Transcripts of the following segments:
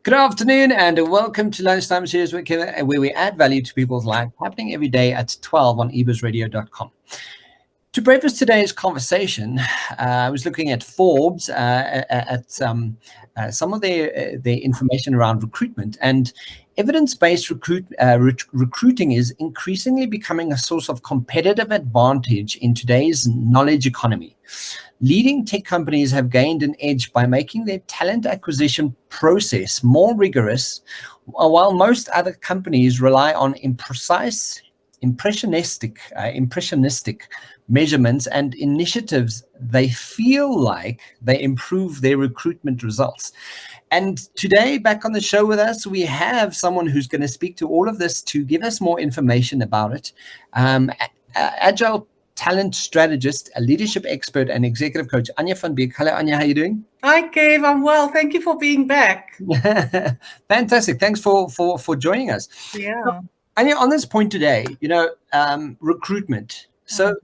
Good afternoon and welcome to Lunchtime series where we add value to people's lives, happening every day at 12 on ebusradio.com. To preface today's conversation, I was looking at Forbes, at some of their information around recruitment, and evidence-based recruiting is increasingly becoming a source of competitive advantage in today's knowledge economy. Leading tech companies have gained an edge by making their talent acquisition process more rigorous, while most other companies rely on imprecise, impressionistic measurements and initiatives. They feel like they improve their recruitment results. And today, back on the show with us, we have someone who's going to speak to all of this to give us more information about it. Agile talent strategist, a leadership expert, and executive coach, Anja van Beek. Hello, Anja. How are you doing? Hi, Kev. I'm well. Thank you for being back. Fantastic. Thanks for joining us. Yeah. Anja, on this point today, recruitment. So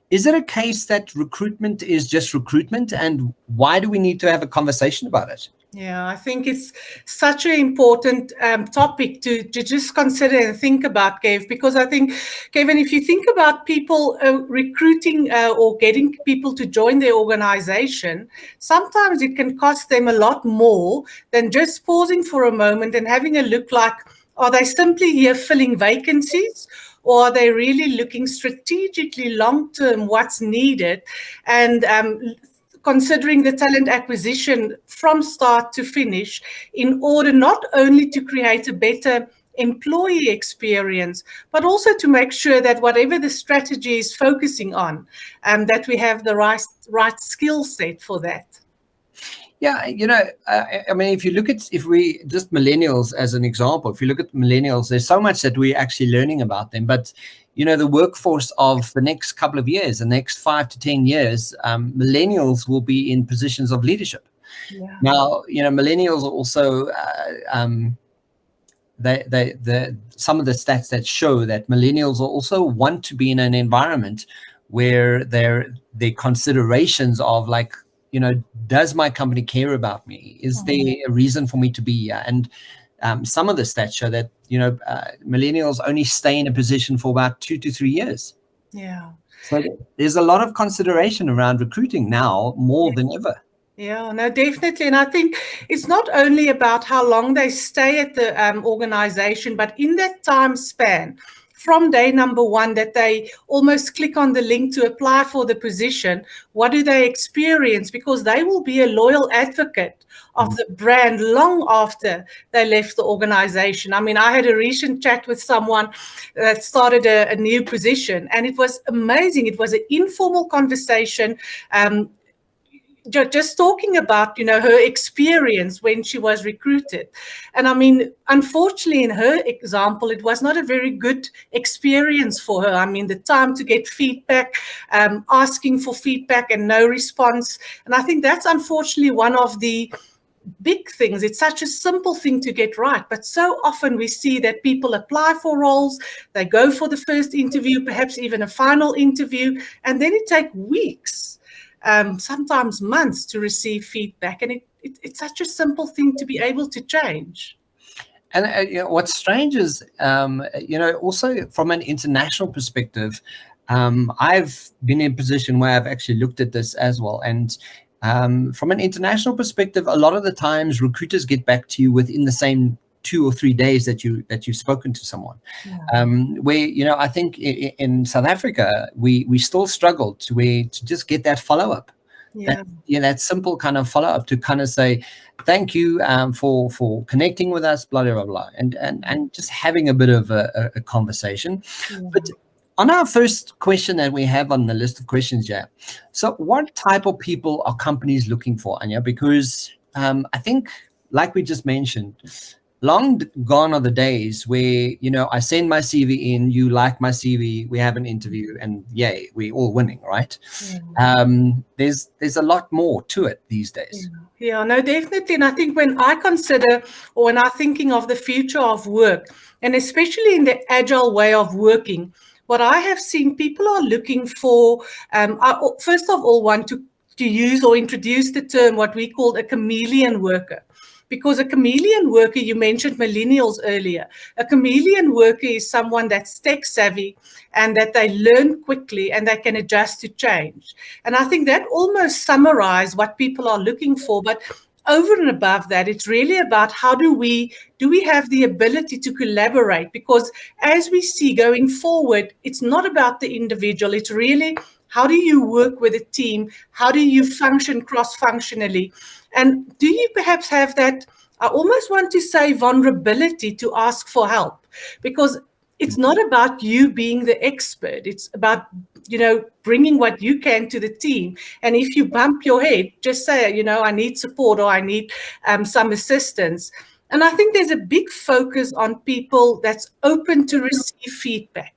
is it a case that recruitment is just recruitment, and why do we need to have a conversation about it? Yeah, I think it's such an important topic to just consider and think about, Kev, because I think, Kevin, if you think about people recruiting or getting people to join their organization, sometimes it can cost them a lot more than just pausing for a moment and having a look like, are they simply here filling vacancies? Or are they really looking strategically long-term what's needed and considering the talent acquisition from start to finish in order not only to create a better employee experience, but also to make sure that whatever the strategy is focusing on, that we have the right skill set for that. Yeah, I mean, if we just millennials as an example, if you look at millennials, there's so much that we're actually learning about them. But, the workforce of the next couple of years, the next 5 to 10 years, millennials will be in positions of leadership. Yeah. Now, millennials are also, some of the stats that show that millennials also want to be in an environment where their considerations of like, does my company care about me? Is there a reason for me to be here? And some of the stats show that, millennials only stay in a position for about 2 to 3 years. Yeah. So there's a lot of consideration around recruiting now more than ever. Yeah, no, definitely. And I think it's not only about how long they stay at the organization, but in that time span, from day number one that they almost click on the link to apply for the position, what do they experience? Because they will be a loyal advocate of the brand long after they left the organization. I mean, I had a recent chat with someone that started a new position, and it was amazing. It was an informal conversation, just talking about, her experience when she was recruited. And I mean, unfortunately, in her example, it was not a very good experience for her. I mean, the time to get feedback, asking for feedback and no response. And I think that's unfortunately one of the big things. It's such a simple thing to get right, but so often we see that people apply for roles, they go for the first interview, perhaps even a final interview, and then it takes weeks, sometimes months to receive feedback. And it's such a simple thing to be able to change. And what's strange is, also from an international perspective, I've been in a position where I've actually looked at this as well. And from an international perspective, a lot of the times recruiters get back to you within the same 2 or 3 days that you've spoken to someone. Yeah. Where, I think in South Africa, we still struggle to just get that follow-up. Yeah. That simple kind of follow-up to kind of say, thank you for connecting with us, blah, blah, blah, and just having a bit of a conversation. Yeah. But on our first question that we have on the list of questions, so what type of people are companies looking for, Anja? Because I think, like we just mentioned, long gone are the days where, I send my CV in, you like my CV, we have an interview, and yay, we're all winning, right? Yeah. There's a lot more to it these days. Yeah, no, definitely. And I think when I consider, or when I'm thinking of the future of work, and especially in the agile way of working, what I have seen, people are looking for, I first of all want to use or introduce the term what we call a chameleon worker. because a chameleon worker, you mentioned millennials earlier, a chameleon worker is someone that's tech savvy and that they learn quickly and they can adjust to change. And I think that almost summarizes what people are looking for. But over and above that, it's really about how do we have the ability to collaborate? Because as we see going forward, it's not about the individual. It's really how do you work with a team? How do you function cross-functionally? And do you perhaps have that, I almost want to say, vulnerability to ask for help? Because it's not about you being the expert. It's about, bringing what you can to the team. And if you bump your head, just say, I need support or I need some assistance. And I think there's a big focus on people that's open to receive feedback.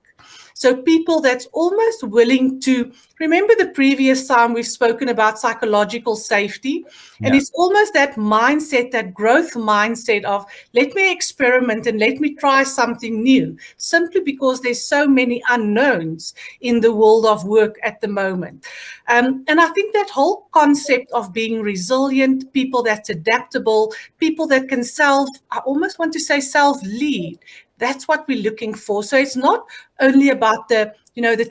So people that's almost willing to, remember the previous time we've spoken about psychological safety, and it's almost that mindset, that growth mindset of let me experiment and let me try something new, simply because there's so many unknowns in the world of work at the moment. And I think that whole concept of being resilient, people that's adaptable, people that can I almost want to say self-lead, that's what we're looking for. So it's not only about the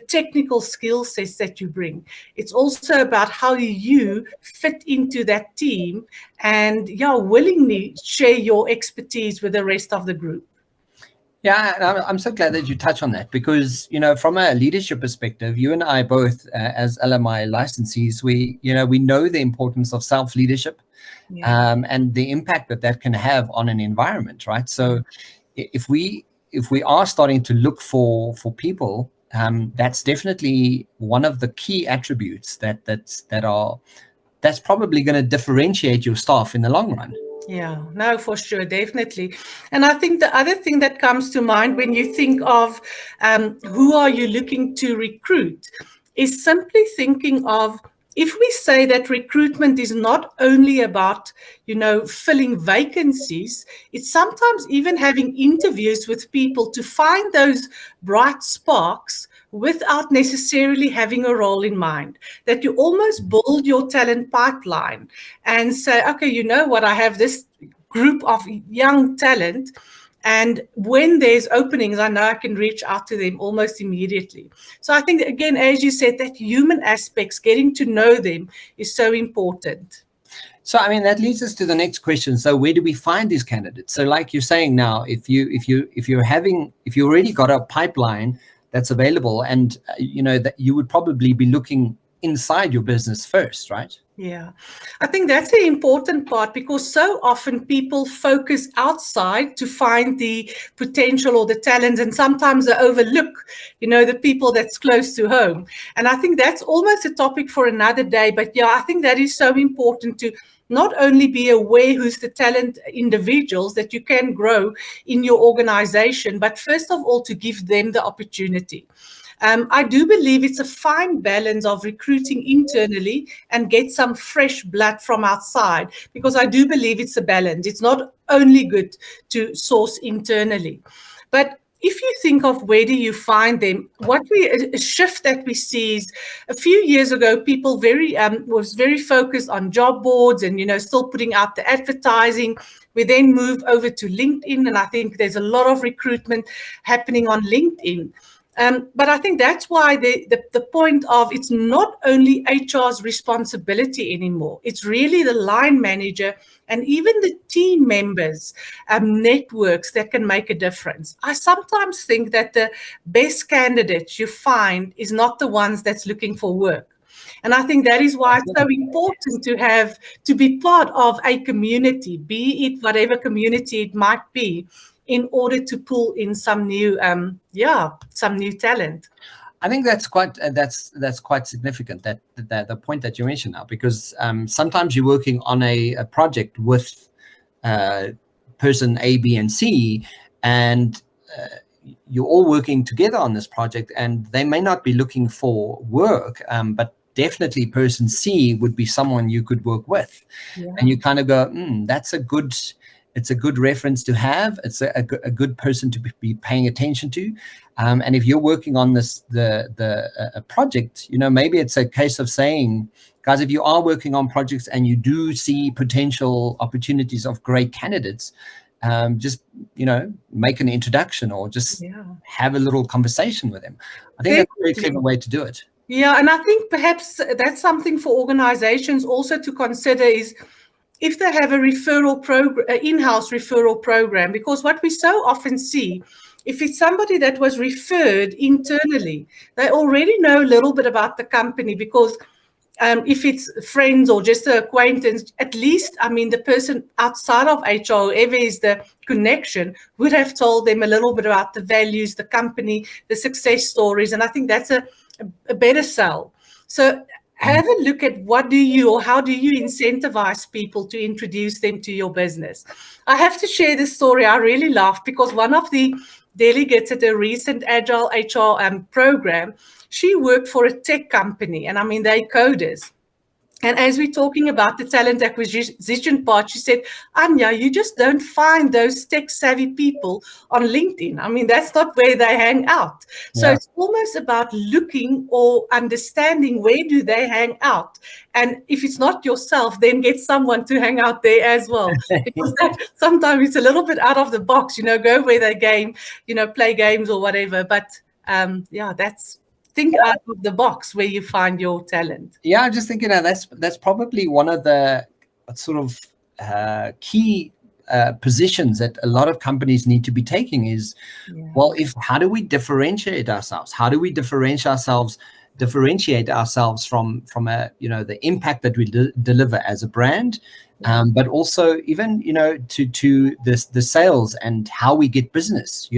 technical skill sets that you bring. It's also about how you fit into that team and willingly share your expertise with the rest of the group. Yeah, and I'm so glad that you touch on that because, from a leadership perspective, you and I both, as LMI licensees, we know the importance of self-leadership and the impact that can have on an environment, right? So if we are starting to look for people, that's definitely one of the key attributes that's probably going to differentiate your staff in the long run. Yeah, no, for sure, definitely. And I think the other thing that comes to mind when you think of who are you looking to recruit is simply thinking of, if we say that recruitment is not only about, filling vacancies, it's sometimes even having interviews with people to find those bright sparks without necessarily having a role in mind, that you almost build your talent pipeline and say, okay, you know what, I have this group of young talent, and when there's openings, I know I can reach out to them almost immediately. So I think, again, as you said, that human aspects, getting to know them is so important. So, I mean, that leads us to the next question. So where do we find these candidates? So like you're saying now, if you already got a pipeline that's available, and that you would probably be looking inside your business first, right? Yeah, I think that's the important part, because so often people focus outside to find the potential or the talent, and sometimes they overlook, the people that's close to home. And I think that's almost a topic for another day. But yeah, I think that is so important to not only be aware who's the talent individuals that you can grow in your organization, but first of all, to give them the opportunity. I do believe it's a fine balance of recruiting internally and get some fresh blood from outside, because I do believe it's a balance. It's not only good to source internally. But if you think of where do you find them, a shift that we see is, a few years ago, people was very focused on job boards and, still putting out the advertising. We then moved over to LinkedIn, and I think there's a lot of recruitment happening on LinkedIn. But I think that's why the point of, it's not only HR's responsibility anymore. It's really the line manager and even the team members' networks that can make a difference. I sometimes think that the best candidates you find is not the ones that's looking for work. And I think that is why it's so important to be part of a community, be it whatever community it might be, in order to pull in some new talent. I think that's quite significant, that the point that you mentioned now, because sometimes you're working on a project with person A, B, and C, and you're all working together on this project, and they may not be looking for work, but definitely person C would be someone you could work with. Yeah. And you kind of go, that's a good it's a good reference to have. It's a good person to be paying attention to. And if you're working on the project, maybe it's a case of saying, guys, if you are working on projects and you do see potential opportunities of great candidates, just make an introduction or just have a little conversation with them. I think that's a very clever way to do it. Yeah, and I think perhaps that's something for organizations also to consider is if they have a referral program, an in-house referral program, because what we so often see, if it's somebody that was referred internally, they already know a little bit about the company because if it's friends or just an acquaintance, at least, the person outside of HR, whoever is the connection, would have told them a little bit about the values, the company, the success stories. And I think that's a better sell. So have a look at how do you incentivize people to introduce them to your business. I have to share this story. I really laughed because one of the delegates at a recent Agile HR program, she worked for a tech company, and they're coders. And as we're talking about the talent acquisition part, she said, Anja, you just don't find those tech-savvy people on LinkedIn. That's not where they hang out. So It's almost about looking or understanding where do they hang out. And if it's not yourself, then get someone to hang out there as well. Because sometimes it's a little bit out of the box, go where they play games or whatever. But think out of the box where you find your talent. Yeah, I'm just thinking that's probably one of the sort of key positions that a lot of companies need to be taking is, how do we differentiate ourselves? How do we differentiate ourselves from the impact that we deliver as a brand, but also even to the sales and how we get business.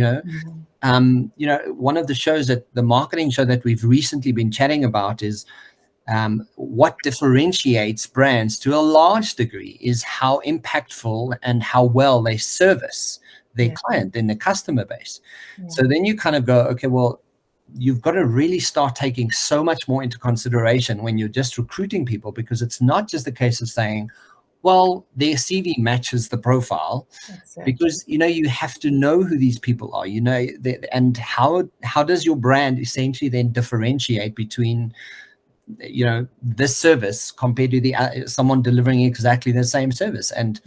One of the shows the marketing show that we've recently been chatting about is what differentiates brands to a large degree is how impactful and how well they service their client and the customer base. So then you kind of go, okay, well, you've got to really start taking so much more into consideration when you're just recruiting people, because it's not just a case of saying, well, their CV matches the profile. Exactly. Because, you have to know who these people are, and how does your brand essentially then differentiate between, this service compared to someone delivering exactly the same service. And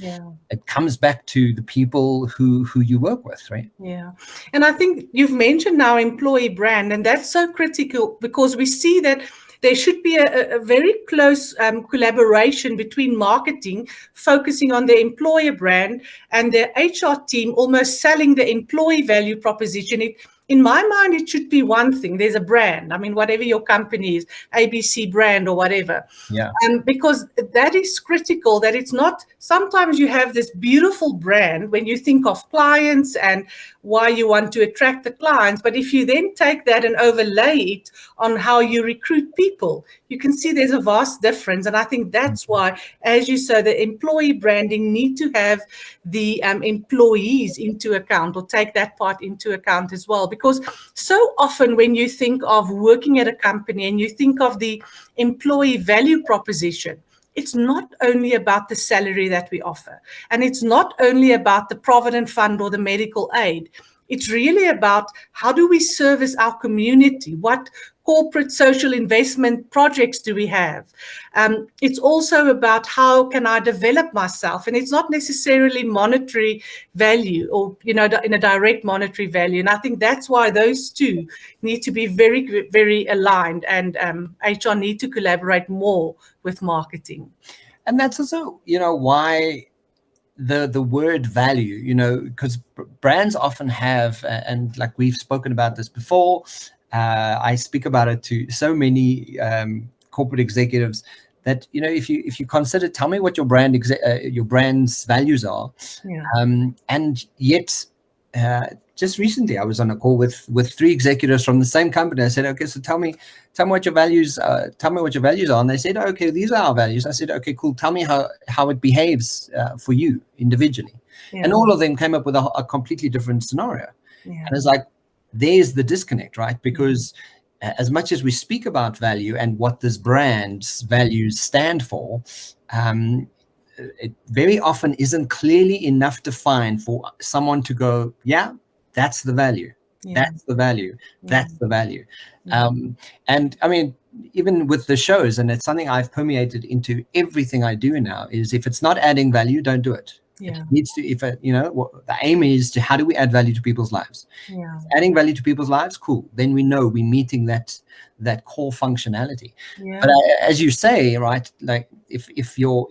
it comes back to the people who you work with, right? Yeah. And I think you've mentioned now employee brand, and that's so critical because we see that there should be a very close collaboration between marketing, focusing on the employer brand, and the HR team almost selling the employee value proposition. In my mind, it should be one thing. There's a brand. Whatever your company is, ABC brand or whatever. Yeah. Because that is critical, that it's not, sometimes you have this beautiful brand when you think of clients and why you want to attract the clients. But if you then take that and overlay it on how you recruit people, you can see there's a vast difference. And I think that's why, as you say, the employee branding need to have the employees into account, or take that part into account as well. Because so often when you think of working at a company and you think of the employee value proposition, it's not only about the salary that we offer, and it's not only about the provident fund or the medical aid. It's really about how do we service our community? What corporate social investment projects do we have? It's also about how can I develop myself? And it's not necessarily monetary value or, in a direct monetary value. And I think that's why those two need to be very, very aligned, and HR need to collaborate more with marketing. And that's also, why the word value, because brands often have, and like we've spoken about this before, I speak about it to so many corporate executives that, if you consider, tell me what your brand's values are. And yet just recently I was on a call with 3 executives from the same company. I said, okay, so tell me what your values are. And they said, okay, these are our values. I said, okay, cool. Tell me how it behaves for you individually. And all of them came up with a completely different scenario. And it's like, there's the disconnect, right? Because as much as we speak about value and what this brand's values stand for, it very often isn't clearly enough defined for someone to go, yeah, that's the value. Yeah. That's the value. Yeah. That's the value. Yeah. And I mean, even with the shows, and it's something I've permeated into everything I do now, is if it's not adding value, don't do it. Yeah. It needs to, if it, the aim is to, how do we add value to people's lives? Yeah. Adding value to people's lives, cool. Then we know we're meeting that core functionality. Yeah. But as you say, right, like if your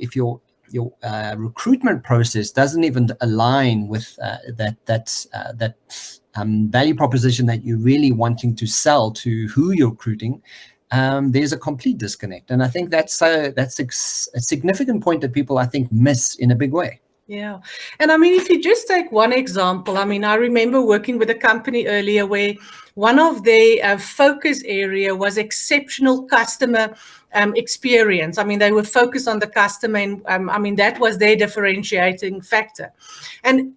recruitment process doesn't even align with that value proposition that you're really wanting to sell to who you're recruiting, there's a complete disconnect. And I think that's a significant point that people, I think, miss in a big way. Yeah. And I mean, if you just take one example, I mean, I remember working with a company earlier where one of their focus area was exceptional customer experience. I mean, they would focus on the customer, and I mean, that was their differentiating factor. And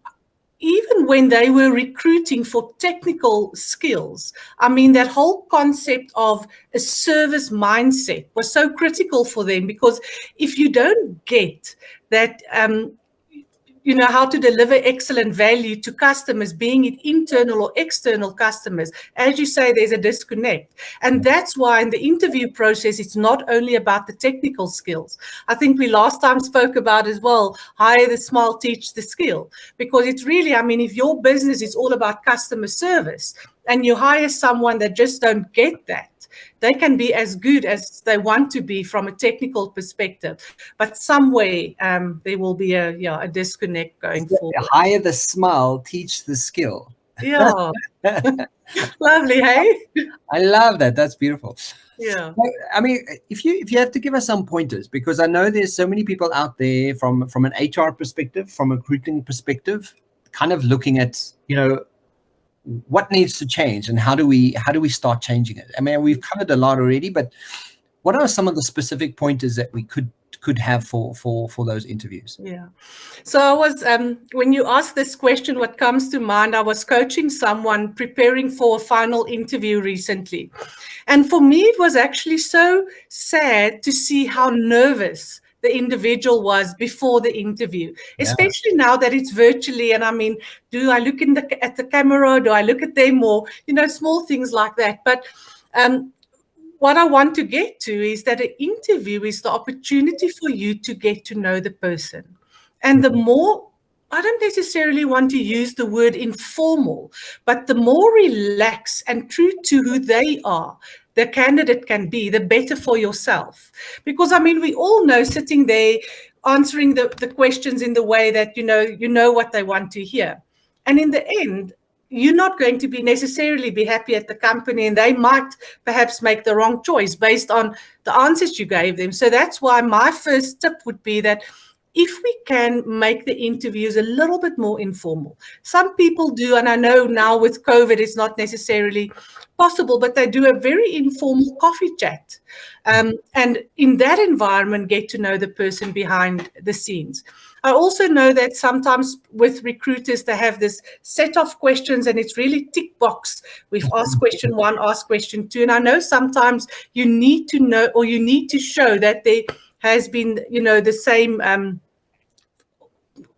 even when they were recruiting for technical skills, I mean, that whole concept of a service mindset was so critical for them, because if you don't get that, how to deliver excellent value to customers, being it internal or external customers, as you say, there's a disconnect. And that's why in the interview process, it's not only about the technical skills. I think we last time spoke about as well, hire the smart, teach the skill. Because it's really, I mean, if your business is all about customer service and you hire someone that just don't get that, they can be as good as they want to be from a technical perspective, but some way there will be a disconnect going forward. Hire the smile, teach the skill. Yeah. Lovely, hey? I love that. That's beautiful. Yeah. I mean, if you have to give us some pointers, because I know there's so many people out there from an HR perspective, from a recruiting perspective, kind of looking at, what needs to change and how do we start changing it? I mean, we've covered a lot already, but what are some of the specific pointers that we could have for those interviews? Yeah. So I was, when you ask this question, what comes to mind, I was coaching someone preparing for a final interview recently. And for me, it was actually so sad to see how nervous the individual was before the interview, especially now that it's virtually. And I mean, do I look at the camera? Do I look at them? Or, small things like that. But what I want to get to is that an interview is the opportunity for you to get to know the person. And the more, I don't necessarily want to use the word informal, but the more relaxed and true to who they are the candidate can be, the better for yourself. Because, I mean, we all know sitting there answering the questions in the way that, you know what they want to hear. And in the end, you're not going to necessarily be happy at the company, and they might perhaps make the wrong choice based on the answers you gave them. So that's why my first tip would be that if we can make the interviews a little bit more informal. Some people do, and I know now with COVID it's not necessarily possible, but they do a very informal coffee chat. And in that environment, get to know the person behind the scenes. I also know that sometimes with recruiters, they have this set of questions and it's really tick box. We've asked question 1, asked question 2. And I know sometimes you need to know, or you need to show that there has been, the same,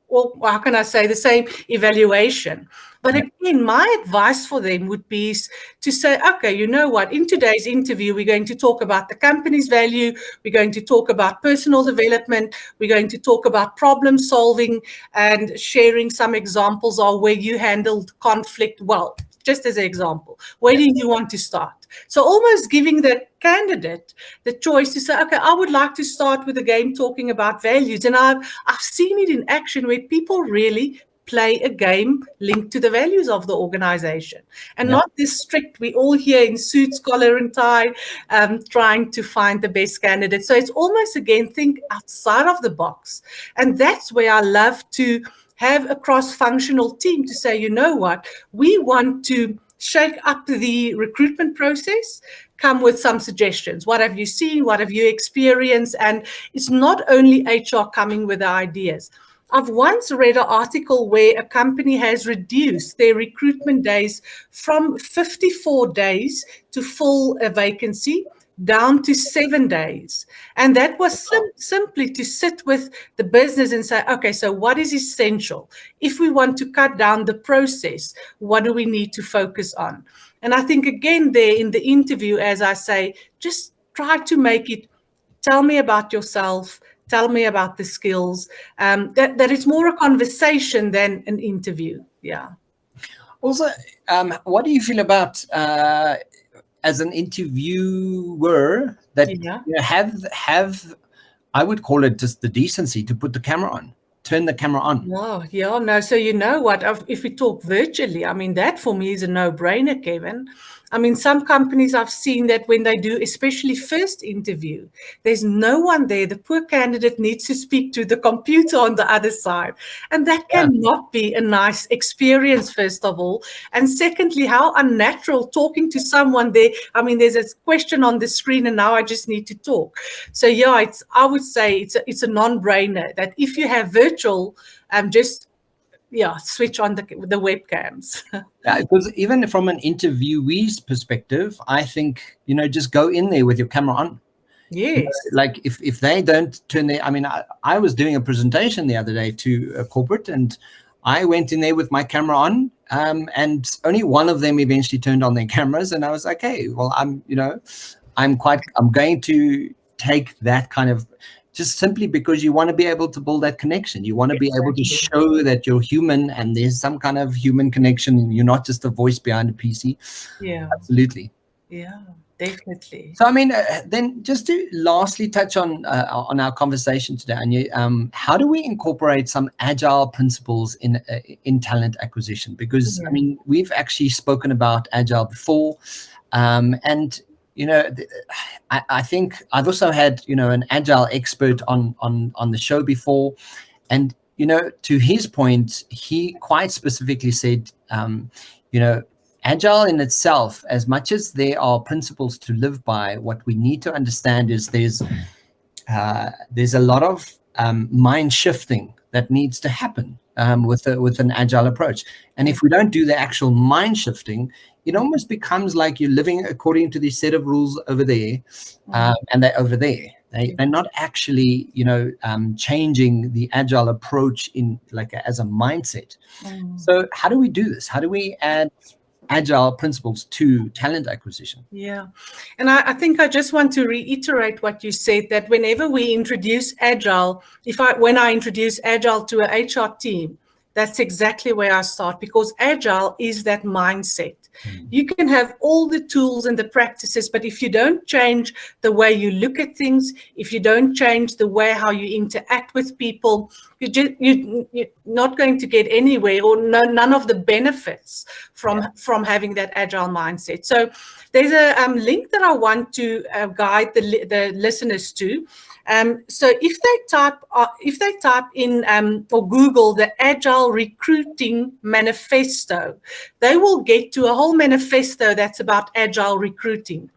or how can I say, the same evaluation. But again, my advice for them would be to say, okay, you know what, in today's interview, we're going to talk about the company's value, we're going to talk about personal development, we're going to talk about problem solving and sharing some examples of where you handled conflict well. Just as an example, where do you want to start? So almost giving the candidate the choice to say, okay, I would like to start with a game talking about values. And I've seen it in action where people really play a game linked to the values of the organization, and not this strict, we all here in suits, collar and tie, trying to find the best candidate. So it's almost, again, think outside of the box. And that's where I love to have a cross-functional team to say, you know what, we want to shake up the recruitment process, come with some suggestions. What have you seen? What have you experienced? And it's not only HR coming with the ideas. I've once read an article where a company has reduced their recruitment days from 54 days to full a vacancy down to 7 days. And that was simply to sit with the business and say, okay, so what is essential? If we want to cut down the process, what do we need to focus on? And I think, again, there in the interview, as I say, just try to make it, tell me about yourself, tell me about the skills, that it's more a conversation than an interview. Yeah. Also, what do you feel about as an interviewer that have I would call it just the decency to put the camera on, turn the camera on? Oh, yeah, no. So you know what? If we talk virtually, I mean, that for me is a no-brainer, Kevin. I mean, some companies I've seen that when they do, especially first interview, there's no one there. The poor candidate needs to speak to the computer on the other side. And that cannot be a nice experience, first of all. And secondly, how unnatural talking to someone there. I mean, there's a question on the screen and now I just need to talk. So yeah, I would say it's a non-brainer that if you have virtual, just switch on the webcams. Yeah, because even from an interviewee's perspective, I think, just go in there with your camera on. Yes. Like if they don't turn their, I mean, I was doing a presentation the other day to a corporate and I went in there with my camera on, and only one of them eventually turned on their cameras, and I was like, hey, well, I'm going to take that kind of, just simply because you want to be able to build that connection. You want to be able to show that you're human and there's some kind of human connection and you're not just a voice behind a PC. Yeah. Absolutely. Yeah, definitely. So, I mean, then just to lastly touch on our conversation today, Anja, how do we incorporate some agile principles in talent acquisition? Because, I mean, we've actually spoken about agile before, and I think I've also had, an agile expert on the show before. And, to his point, he quite specifically said, agile in itself, as much as there are principles to live by, what we need to understand is there's a lot of mind shifting that needs to happen with an agile approach. And if we don't do the actual mind shifting, it almost becomes like you're living according to this set of rules over there, and they're over there. They're not actually, changing the agile approach in as a mindset. So how do we do this? How do we add agile principles to talent acquisition? Yeah. And I think I just want to reiterate what you said, that whenever we introduce agile, when I introduce agile to a HR team, that's exactly where I start, because agile is that mindset. You can have all the tools and the practices, but if you don't change the way you look at things, if you don't change the way how you interact with people, you're not going to get anywhere, or none of the benefits from having that agile mindset. So there's a link that I want to guide the listeners to. So if they type in or Google the Agile Recruiting Manifesto, they will get to a whole manifesto that's about agile recruiting.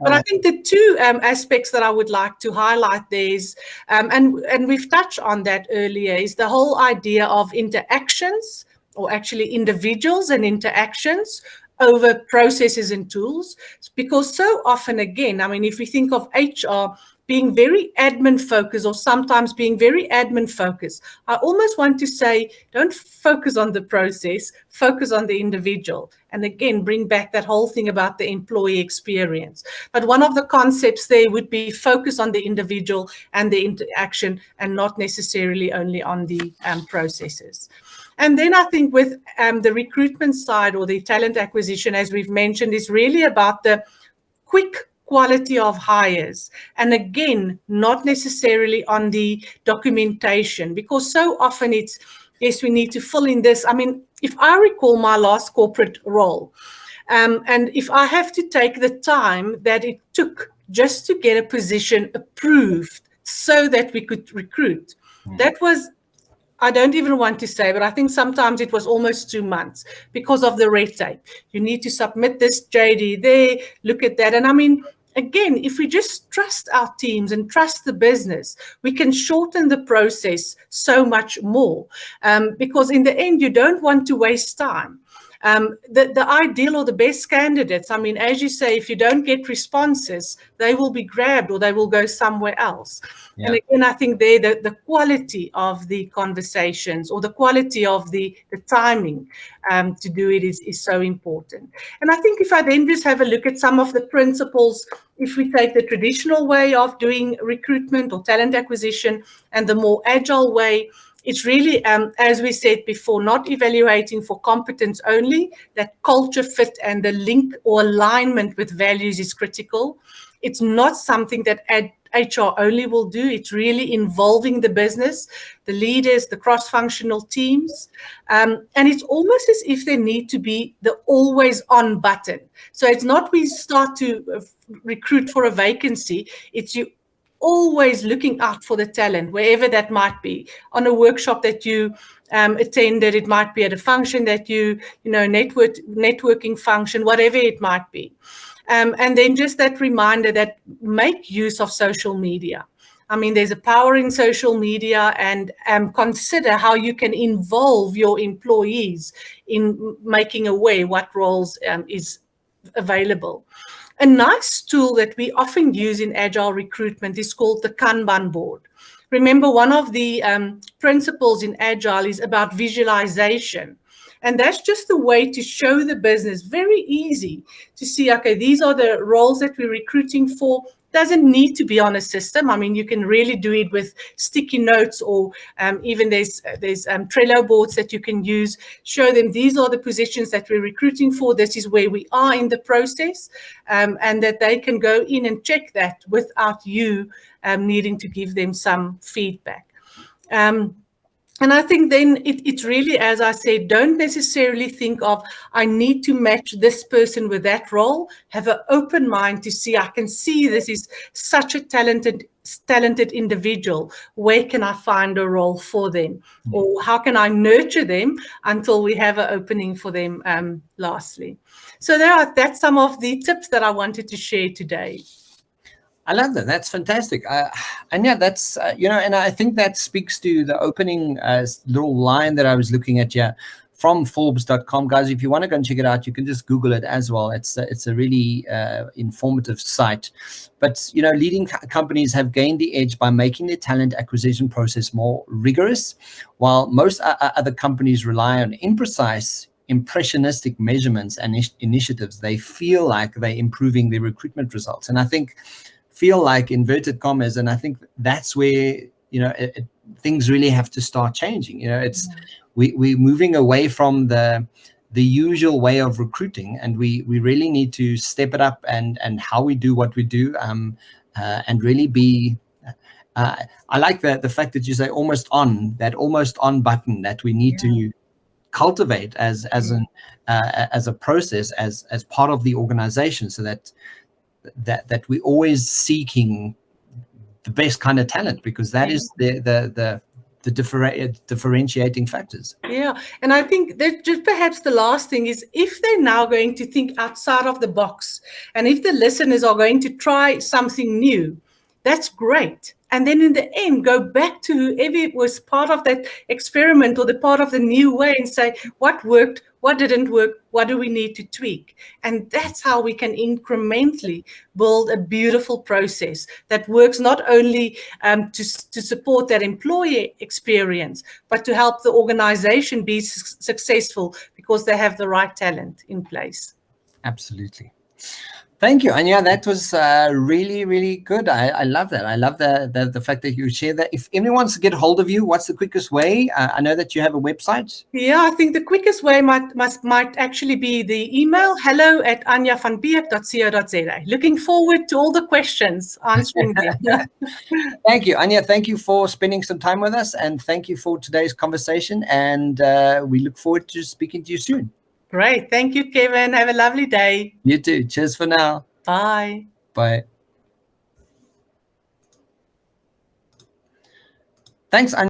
But I think the two aspects that I would like to highlight there is, and we've touched on that earlier, is the whole idea of interactions, or actually individuals and interactions, over processes and tools. Because so often, again, I mean, if we think of HR being very admin focused, or sometimes being very admin focused, I almost want to say, don't focus on the process, focus on the individual. And again, bring back that whole thing about the employee experience. But one of the concepts there would be focus on the individual and the interaction, and not necessarily only on the processes. And then I think with the recruitment side, or the talent acquisition, as we've mentioned, is really about the quick quality of hires. And again, not necessarily on the documentation, because so often it's, yes, we need to fill in this. I mean, if I recall my last corporate role, and if I have to take the time that it took just to get a position approved so that we could recruit, that was, I don't even want to say, but I think sometimes it was almost 2 months because of the red tape. You need to submit this JD there, look at that. And I mean, again, if we just trust our teams and trust the business, we can shorten the process so much more, because in the end, you don't want to waste time. The ideal or the best candidates, I mean, as you say, if you don't get responses, they will be grabbed or they will go somewhere else. Yeah. And again, I think there the quality of the conversations or the quality of the timing to do it is so important. And I think if I then just have a look at some of the principles, if we take the traditional way of doing recruitment or talent acquisition and the more agile way, it's really, as we said before, not evaluating for competence only, that culture fit and the link or alignment with values is critical. It's not something that HR only will do. It's really involving the business, the leaders, the cross-functional teams. And it's almost as if there need to be the always on button. So it's not we start to recruit for a vacancy. It's you always looking out for the talent, wherever that might be, on a workshop that you attended, it might be at a function that networking function, whatever it might be. And then just that reminder that make use of social media. I mean, there's a power in social media, and consider how you can involve your employees in making aware what roles is available. A nice tool that we often use in agile recruitment is called the Kanban board. Remember, one of the principles in agile is about visualization. And that's just a way to show the business, very easy to see, okay, these are the roles that we're recruiting for. Doesn't need to be on a system. I mean, you can really do it with sticky notes, or even there's Trello boards that you can use. Show them these are the positions that we're recruiting for. This is where we are in the process, and that they can go in and check that without you needing to give them some feedback. And I think then it's really, as I said, don't necessarily think of, I need to match this person with that role. Have an open mind to see, I can see this is such a talented individual. Where can I find a role for them? Or how can I nurture them until we have an opening for them lastly? So that's some of the tips that I wanted to share today. I love that. That's fantastic. And yeah, that's, and I think that speaks to the opening little line that I was looking at here from Forbes.com. Guys, if you want to go and check it out, you can just Google it as well. It's a really informative site. But, leading companies have gained the edge by making their talent acquisition process more rigorous, while most other companies rely on imprecise, impressionistic measurements and initiatives. They feel like they're improving their recruitment results. And I think feel like inverted commas, and I think that's where things really have to start changing. We're moving away from the usual way of recruiting, and we really need to step it up and how we do what we do, and really be I like the fact that you say almost on button that we need to cultivate as a process, as part of the organization, so that we're always seeking the best kind of talent, because that is the differentiating factors. Yeah, and I think that just perhaps the last thing is, if they're now going to think outside of the box, and if the listeners are going to try something new, that's great. And then in the end, go back to whoever was part of that experiment or the part of the new way and say, what worked, what didn't work, what do we need to tweak? And that's how we can incrementally build a beautiful process that works not only to support that employee experience, but to help the organization be successful because they have the right talent in place. Absolutely. Thank you, Anja. That was really, really good. I love that. I love the fact that you share that. If anyone wants to get hold of you, what's the quickest way? I know that you have a website. Yeah, I think the quickest way might actually be the email, hello@anjavanbeek.co.za. Looking forward to all the questions, answering them. Thank you, Anja. Thank you for spending some time with us, and thank you for today's conversation. And we look forward to speaking to you soon. Great. Thank you, Kevin. Have a lovely day. You too. Cheers for now. Bye. Bye. Thanks, Anja.